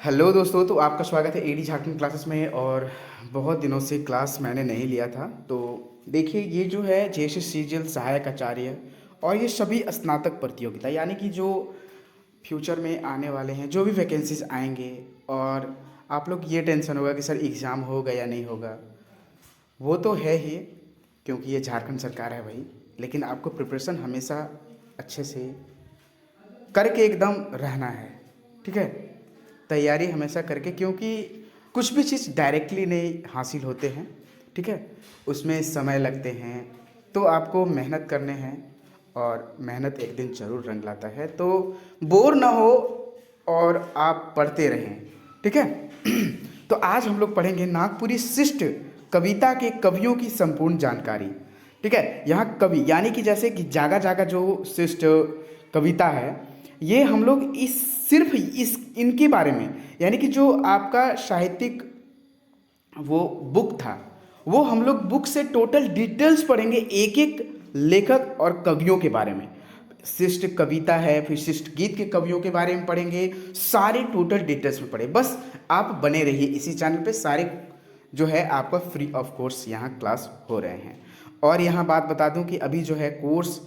Hello दोस्तों, तो आपका स्वागत है एडी झारखंड क्लासेस में। और बहुत दिनों से क्लास मैंने नहीं लिया था। तो देखिए, ये जो है जेएसएस सीजीएल सहायक आचार्य और ये सभी स्नातक प्रतियोगिता, यानी कि जो फ्यूचर में आने वाले हैं, जो भी वैकेंसीज आएंगे, और आप लोग ये टेंशन होगा कि सर एग्ज़ाम होगा या नहीं होगा, वो तो है ही, क्योंकि ये झारखंड सरकार है भाई। लेकिन आपको प्रिपरेशन हमेशा अच्छे से करके एकदम रहना है, ठीक है। तैयारी हमेशा करके, क्योंकि कुछ भी चीज़ डायरेक्टली नहीं हासिल होते हैं, ठीक है। उसमें समय लगते हैं, तो आपको मेहनत करने हैं, और मेहनत एक दिन ज़रूर रंग लाता है। तो बोर ना हो और आप पढ़ते रहें, ठीक है। तो आज हम लोग पढ़ेंगे नागपुरी शिष्ट कविता के कवियों की संपूर्ण जानकारी, ठीक है। यहाँ कवि यानी कि जैसे कि जागा जागा जो शिष्ट कविता है, ये हम लोग इस सिर्फ इस इनके बारे में, यानी कि जो आपका साहित्यिक वो बुक था, वो हम लोग बुक से टोटल डिटेल्स पढ़ेंगे, एक एक लेखक और कवियों के बारे में। शिष्ट कविता है, फिर शिष्ट गीत के कवियों के बारे में पढ़ेंगे, सारे टोटल डिटेल्स में पढ़े। बस आप बने रहिए इसी चैनल पे, सारे जो है आपका फ्री ऑफ कोर्स यहाँ क्लास हो रहे हैं। और यहाँ बात बता दूँ कि अभी जो है कोर्स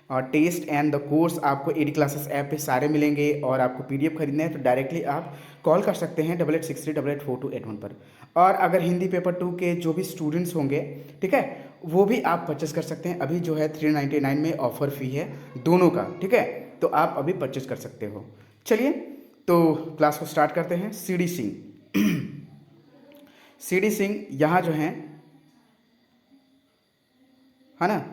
और टेस्ट एंड द कोर्स आपको एडी क्लासेस ऐप पे सारे मिलेंगे। और आपको पीडीएफ खरीदना है तो डायरेक्टली आप कॉल कर सकते हैं 8863884281 पर। और अगर हिंदी पेपर 2 के जो भी स्टूडेंट्स होंगे, ठीक है, वो भी आप परचेस कर सकते हैं। अभी जो है 399 में ऑफर फी है दोनों का, ठीक है। तो आप अभी परचेस कर सकते हो। चलिए, तो क्लास को स्टार्ट करते हैं। सीडी सिंह सीडी सिंह यहाँ जो है ना,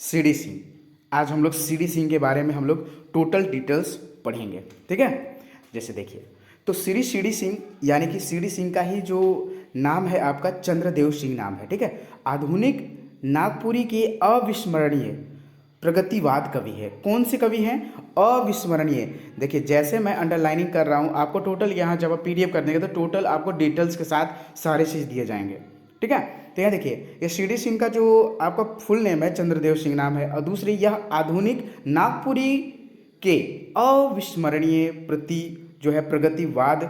सीडी सिंह, आज हम लोग सीडी सिंह के बारे में हम लोग टोटल डिटेल्स पढ़ेंगे, ठीक है। जैसे देखिए, तो श्री सीडी सिंह यानी कि सीडी सिंह का ही जो नाम है आपका चंद्रदेव सिंह नाम है, ठीक है। आधुनिक नागपुरी के अविस्मरणीय प्रगतिवाद कवि है। कौन से कवि हैं? अविस्मरणीय। देखिए, जैसे मैं अंडरलाइनिंग कर रहा हूँ, आपको टोटल यहाँ जब आप पीडीएफ कर देंगे तो टोटल आपको डिटेल्स के साथ सारे चीज़ दिए जाएंगे, ठीक है। तो यहाँ देखिए, ये सीडी सिंह का जो आपका फुल नेम है चंद्रदेव सिंह नाम है, और दूसरी यह आधुनिक नागपुरी के अविस्मरणीय प्रति जो है प्रगतिवाद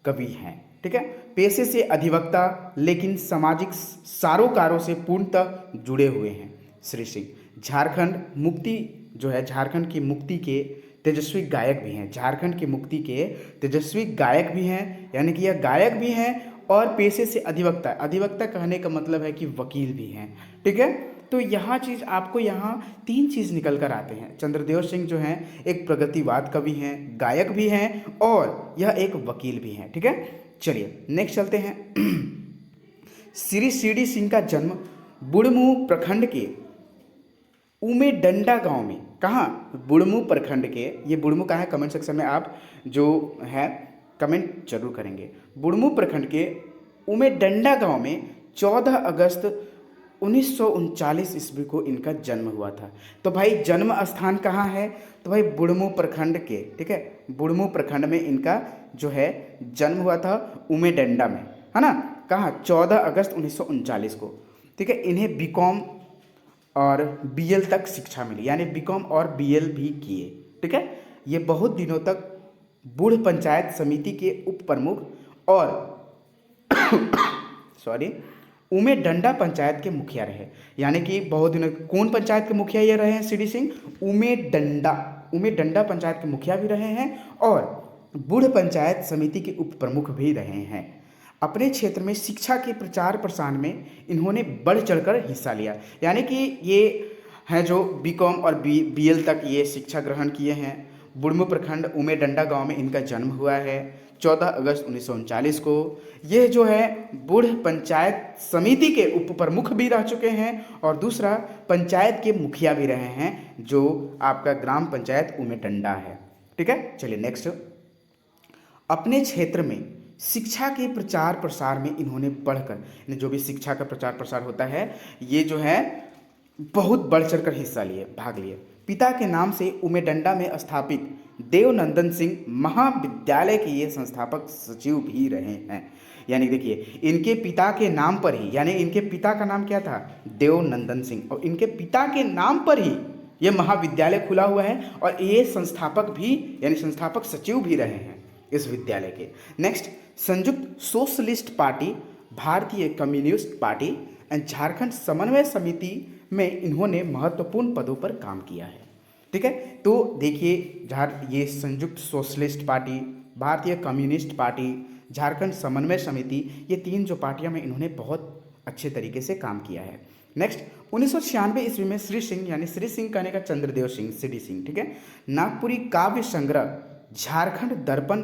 कवि हैं, ठीक है। पेशे से अधिवक्ता, लेकिन सामाजिक सरोकारों से पूर्णतः जुड़े हुए हैं श्री सिंह। झारखंड मुक्ति जो है, झारखंड की मुक्ति के तेजस्वी गायक भी हैं। झारखंड की मुक्ति के तेजस्वी गायक भी हैं, यानी कि यह गायक भी हैं और पेशे से अधिवक्ता। अधिवक्ता कहने का मतलब है कि वकील भी हैं, ठीक है। तो यहाँ चीज़ आपको यहाँ 3 चीज़ निकल कर आते हैं। चंद्रदेव सिंह जो हैं एक प्रगतिवाद कवि हैं, गायक भी हैं, और यह एक वकील भी हैं, ठीक है। चलिए नेक्स्ट चलते हैं। श्री सीडी सिंह का जन्म बुढ़मू प्रखंड के उमेडंडा गांव में, कहाँ? बुढ़मू प्रखंड के, ये बुढ़मू कहाँ है कमेंट सेक्शन में आप जो है कमेंट जरूर करेंगे। बुढ़मू प्रखंड के उमेडंडा गांव में 14 अगस्त 1939 ईस्वी को इनका जन्म हुआ था। तो भाई जन्म स्थान कहाँ है? तो भाई बुढ़मू प्रखंड के, ठीक है, बुढ़मू प्रखंड में इनका जो है जन्म हुआ था, उमेडंडा में, है ना। कहाँ? 14 अगस्त 1939 को, ठीक है। इन्हें बीकॉम और बीएल तक शिक्षा मिली, यानी बीकॉम और बीएल भी किए, ठीक है। ये बहुत दिनों तक बूढ़ पंचायत समिति के उप प्रमुख और सॉरी उमेडंडा पंचायत के मुखिया रहे। यानी कि बहुत दिनों, कौन पंचायत के मुखिया ये रहे हैं सीडी सिंह? उमेडंडा पंचायत के मुखिया भी रहे हैं और बूढ़ पंचायत समिति के उप प्रमुख भी रहे हैं। अपने क्षेत्र में शिक्षा के प्रचार प्रसार में इन्होंने बढ़ चढ़कर हिस्सा लिया। यानी कि ये हैं जो बीकॉम और बीएल तक ये शिक्षा ग्रहण किए हैं। बुढ़मू प्रखंड उमेडंडा गांव में इनका जन्म हुआ है 14 अगस्त 1939 को। यह जो है बूढ़ पंचायत समिति के उप प्रमुख भी रह चुके हैं, और दूसरा पंचायत के मुखिया भी रहे हैं, जो आपका ग्राम पंचायत उमेडंडा है, ठीक है। चलिए नेक्स्ट। अपने क्षेत्र में शिक्षा के प्रचार प्रसार में इन्होंने बढ़कर, जो भी शिक्षा का प्रचार प्रसार होता है, ये जो है बहुत बढ़ चढ़कर हिस्सा लिए, भाग लिए। पिता के नाम से उमेडंडा में स्थापित देवनंदन सिंह महाविद्यालय के ये संस्थापक सचिव भी रहे हैं। यानी देखिए, इनके पिता के नाम पर ही, यानी इनके पिता का नाम क्या था? देवनंदन सिंह, और इनके पिता के नाम पर ही ये महाविद्यालय खुला हुआ है और ये संस्थापक भी यानी संस्थापक सचिव भी रहे हैं इस विद्यालय के। नेक्स्ट, संयुक्त सोशलिस्ट पार्टी, भारतीय कम्युनिस्ट पार्टी एंड झारखंड समन्वय समिति में इन्होंने महत्वपूर्ण पदों पर काम किया है। ठीक है, तो देखिए ये संयुक्त सोशलिस्ट पार्टी, भारतीय कम्युनिस्ट पार्टी, झारखंड समन्वय समिति, ये 3 जो पार्टियां में इन्होंने बहुत अच्छे तरीके से काम किया है। नेक्स्ट, 1996 ईस्वी में श्री सिंह यानी श्री सिंह कहने का चंद्रदेव सिंह, श्री सिंह, ठीक है, नागपुरी काव्य संग्रह झारखंड दर्पण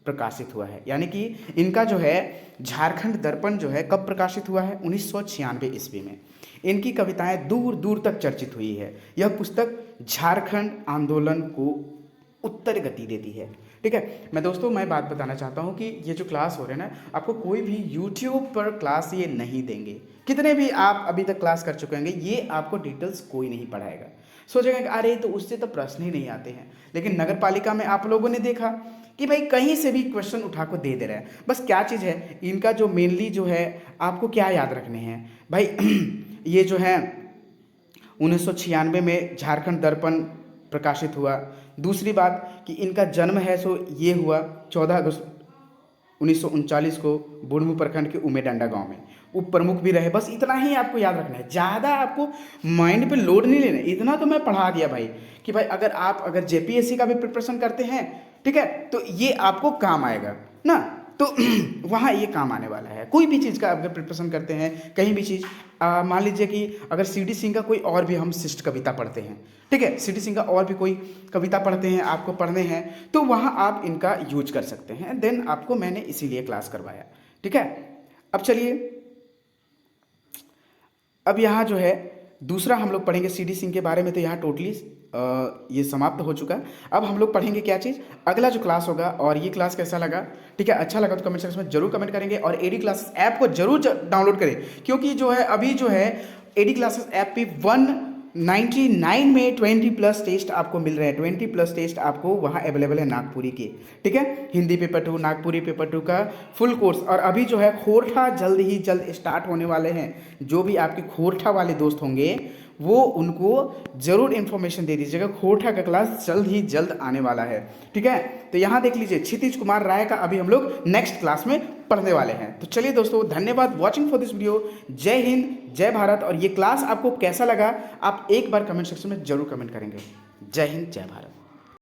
प्रकाशित हुआ है। यानी कि इनका जो है झारखंड दर्पण जो है कब प्रकाशित हुआ है? 1996 ईस्वी में। इनकी कविताएं दूर दूर तक चर्चित हुई है। यह पुस्तक झारखंड आंदोलन को उत्तर गति देती है। ठीक है, मैं बात बताना चाहता हूँ कि ये जो क्लास हो रहे हैं ना, आपको कोई भी यूट्यूब पर क्लास ये नहीं देंगे। कितने भी आप अभी तक क्लास कर चुके होंगे, ये आपको डिटेल्स कोई नहीं पढ़ाएगा। सोचेंगे कि अरे तो उससे तो प्रश्न ही नहीं आते हैं, लेकिन नगर पालिका में आप लोगों ने देखा कि भाई कहीं से भी क्वेश्चन उठा को दे रहा है। बस क्या चीज़ है, इनका जो मेनली जो है आपको क्या याद रखने हैं भाई ये जो है 1996 में झारखंड दर्पण प्रकाशित हुआ। दूसरी बात कि इनका जन्म है सो ये हुआ 14 अगस्त 1939 को बुढ़मू प्रखंड के उमेडंडा गांव में। उप प्रमुख भी रहे। बस इतना ही आपको याद रखना है, ज़्यादा आपको माइंड पे लोड नहीं लेना। इतना तो मैं पढ़ा दिया भाई कि भाई अगर जेपीएससी का भी प्रिपरेशन करते हैं, ठीक है, तो ये आपको काम आएगा ना। तो वहाँ ये काम आने वाला है। कोई भी चीज़ का अगर प्रिपरेशन करते हैं, कहीं भी चीज़, मान लीजिए कि अगर सीडी सिंह का कोई और भी हम शिष्ट कविता पढ़ते हैं, ठीक है, सीडी सिंह का और भी कोई कविता पढ़ते हैं, आपको पढ़ने हैं, तो वहाँ आप इनका यूज कर सकते हैं। देन आपको मैंने इसीलिए क्लास करवाया। ठीक है, अब चलिए, अब यहाँ जो है दूसरा हम लोग पढ़ेंगे सीडी सिंह के बारे में। तो यहाँ टोटली ये समाप्त हो चुका। अब हम लोग पढ़ेंगे क्या चीज़, अगला जो क्लास होगा। और ये क्लास कैसा लगा, ठीक है, अच्छा लगा तो कमेंट सेक्शन में जरूर कमेंट करेंगे। और एडी क्लासेस ऐप को जरूर डाउनलोड करें, क्योंकि जो है अभी जो है एडी क्लासेस ऐप पे 199 में 20+ टेस्ट आपको मिल रहे हैं। 20+ टेस्ट आपको वहाँ अवेलेबल है नागपुरी के। ठीक है, हिंदी पेपर 2, नागपुरी पेपर 2 का फुल कोर्स। और अभी जो है खोरठा जल्द स्टार्ट होने वाले हैं। जो भी आपके खोरठा वाले दोस्त होंगे वो उनको जरूर इन्फॉर्मेशन दे दीजिएगा। खोरठा का क्लास जल्द आने वाला है। ठीक है, तो यहाँ देख लीजिए क्षितिज कुमार राय का अभी हम लोग नेक्स्ट क्लास में पढ़ने वाले हैं। तो चलिए दोस्तों, धन्यवाद वॉचिंग फॉर दिस वीडियो। जय हिंद, जय भारत। और ये क्लास आपको कैसा लगा आप एक बार कमेंट सेक्शन में जरूर कमेंट करेंगे। जय हिंद, जय भारत।